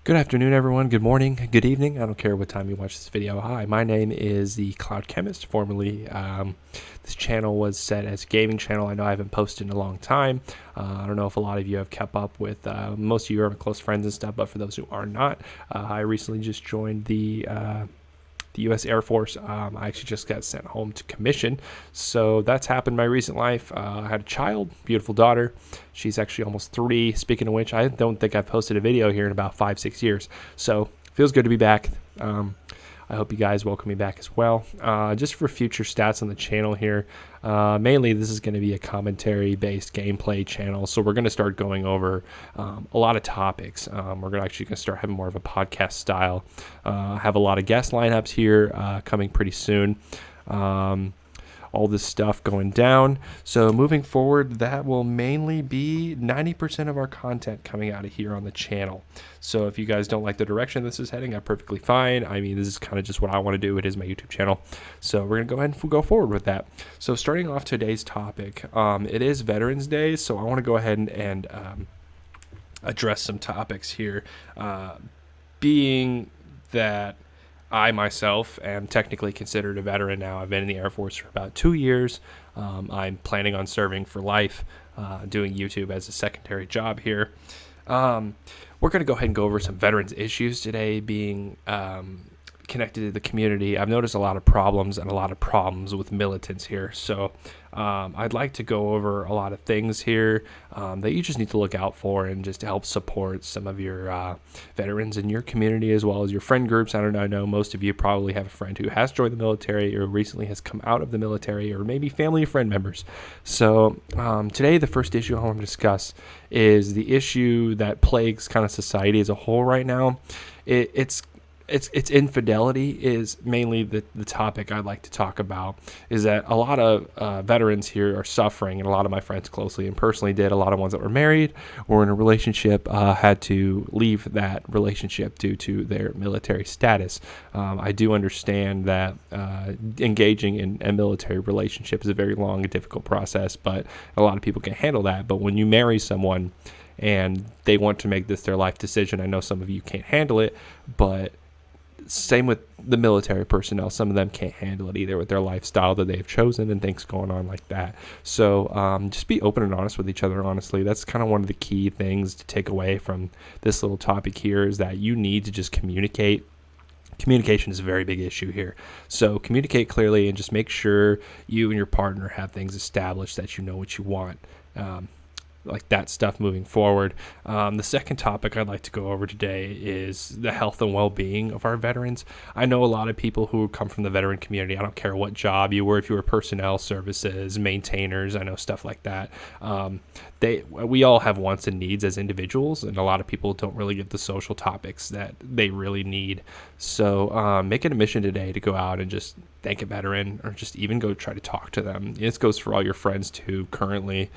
Good afternoon, everyone. Good morning. Good evening. I don't care what time you watch this video. Hi, my name is the Cloud Chemist. Formerly, this channel was set as a gaming channel. I know I haven't posted in a long time. I don't know if a lot of you have kept up with. Most of you are my close friends and stuff, but for those who are not, I recently just joined the U.S. Air Force. I actually just got sent home to commission. So that's happened in my recent life. I had a child, beautiful daughter. She's actually almost 3. Speaking of which, I don't think I've posted a video here in about 5-6 years. So feels good to be back. I hope you guys welcome me back as well. Just for future stats on the channel here, mainly this is going to be a commentary-based gameplay channel, so we're going to start going over a lot of topics. We're actually going to start having more of a podcast style. Have a lot of guest lineups here coming pretty soon. All this stuff going down. So moving forward, that will mainly be 90% of our content coming out of here on the channel. So if you guys don't like the direction this is heading, I'm perfectly fine. I mean, this is kind of just what I want to do. It is my YouTube channel. So we're going to go ahead and go forward with that. So starting off today's topic, it is Veterans Day. So I want to go ahead and address some topics here. Being that I myself am technically considered a veteran now. I've been in the Air Force for about 2 years. I'm planning on serving for life, doing YouTube as a secondary job here. We're going to go ahead and go over some veterans issues today, being connected to the community. I've noticed a lot of problems with militants here. So I'd like to go over a lot of things here that you just need to look out for, and just to help support some of your veterans in your community as well as your friend groups. I know most of you probably have a friend who has joined the military or recently has come out of the military, or maybe family or friend members. So today the first issue I want to discuss is the issue that plagues kind of society as a whole right now. It's infidelity is mainly the topic I'd like to talk about. Is that a lot of veterans here are suffering, and a lot of my friends closely and personally did. A lot of ones that were married or in a relationship had to leave that relationship due to their military status. I do understand that engaging in a military relationship is a very long and difficult process, but a lot of people can handle that. But when you marry someone and they want to make this their life decision, I know some of you can't handle it, but same with the military personnel. Some of them can't handle it either with their lifestyle that they've chosen and things going on like that. So just be open and honest with each other, honestly. That's kind of one of the key things to take away from this little topic here, is that you need to just communicate. Communication is a very big issue here. So communicate clearly and just make sure you and your partner have things established, that you know what you want. Like that stuff moving forward. The second topic I'd like to go over today is the health and well-being of our veterans. I know a lot of people who come from the veteran community. I don't care what job you were, if you were personnel services, maintainers, I know stuff like that. We all have wants and needs as individuals, and a lot of people don't really get the social topics that they really need. So make it a mission today to go out and just thank a veteran, or just even go try to talk to them. This goes for all your friends too currently.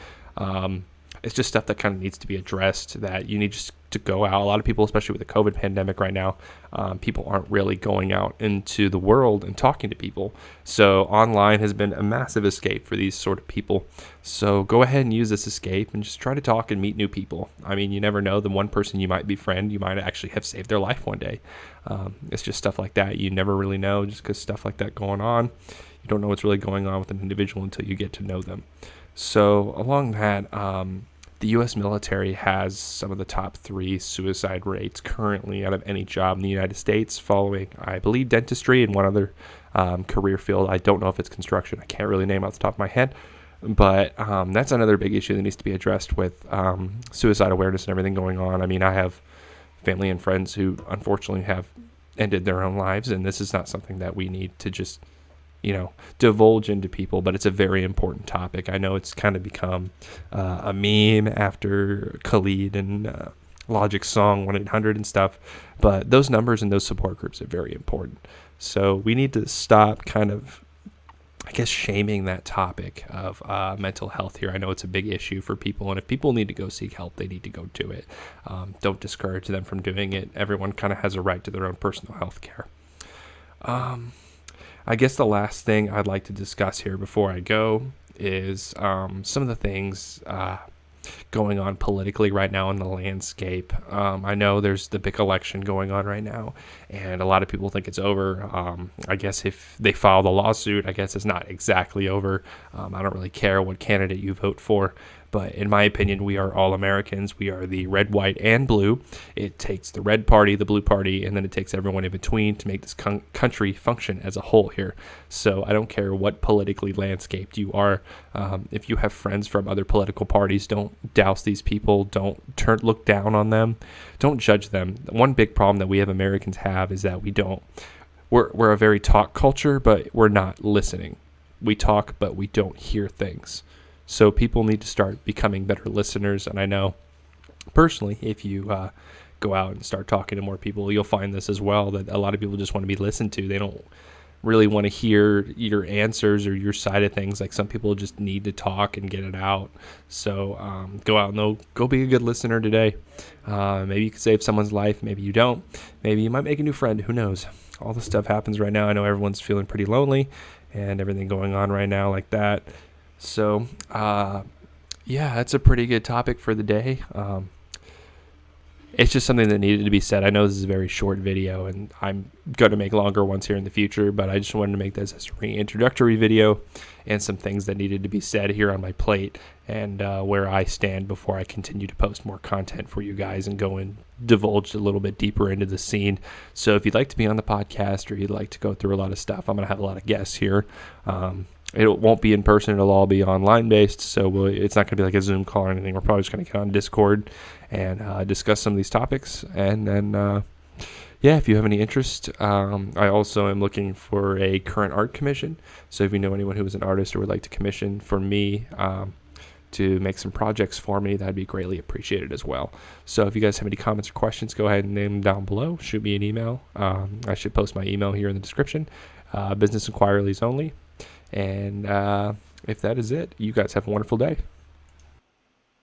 It's just stuff that kind of needs to be addressed, that you need just to go out. A lot of people, especially with the COVID pandemic right now, people aren't really going out into the world and talking to people. So online has been a massive escape for these sort of people. So go ahead and use this escape and just try to talk and meet new people. I mean, you never know. The one person you might befriend, you might actually have saved their life one day. It's just stuff like that. You never really know, just because stuff like that going on. You don't know what's really going on with an individual until you get to know them. So along that, the U.S. military has some of the top 3 suicide rates currently out of any job in the United States, following, I believe, dentistry and one other career field. I don't know if it's construction. I can't really name off the top of my head. But that's another big issue that needs to be addressed with suicide awareness and everything going on. I mean, I have family and friends who unfortunately have ended their own lives, and this is not something that we need to just divulge into people, but it's a very important topic. I know it's kind of become a meme after Khalid and Logic's song 1-800 and stuff, but those numbers and those support groups are very important. So we need to stop kind of, I guess, shaming that topic of mental health here. I know it's a big issue for people, and if people need to go seek help, they need to go do it. Don't discourage them from doing it. Everyone kind of has a right to their own personal health care. I guess the last thing I'd like to discuss here before I go is some of the things going on politically right now in the landscape. I know there's the big election going on right now, and a lot of people think it's over. I guess if they file the lawsuit, I guess it's not exactly over. I don't really care what candidate you vote for. But in my opinion, we are all Americans. We are the red, white, and blue. It takes the red party, the blue party, and then it takes everyone in between to make this country function as a whole here. So I don't care what politically landscaped you are. If you have friends from other political parties, don't douse these people. Don't look down on them. Don't judge them. One big problem that we have Americans have is that we're a very talk culture, but we're not listening. We talk, but we don't hear things. So people need to start becoming better listeners. And I know personally, if you go out and start talking to more people, you'll find this as well, that a lot of people just want to be listened to. They don't really want to hear your answers or your side of things. Like some people just need to talk and get it out. So go out and go be a good listener today. Maybe you can save someone's life. Maybe you don't. Maybe you might make a new friend. Who knows? All this stuff happens right now. I know everyone's feeling pretty lonely and everything going on right now like that. So, yeah, that's a pretty good topic for the day. It's just something that needed to be said. I know this is a very short video, and I'm going to make longer ones here in the future, but I just wanted to make this as a reintroductory video and some things that needed to be said here on my plate and where I stand before I continue to post more content for you guys and go and divulge a little bit deeper into the scene. So if you'd like to be on the podcast or you'd like to go through a lot of stuff, I'm going to have a lot of guests here. It won't be in person. It'll all be online based. So it's not going to be like a Zoom call or anything. We're probably just going to get on Discord and discuss some of these topics. And then, yeah, if you have any interest, I also am looking for a current art commission. So if you know anyone who is an artist or would like to commission for me to make some projects for me, that'd be greatly appreciated as well. So if you guys have any comments or questions, go ahead and name them down below. Shoot me an email. I should post my email here in the description. Business inquiries only. And if that is it, you guys have a wonderful day.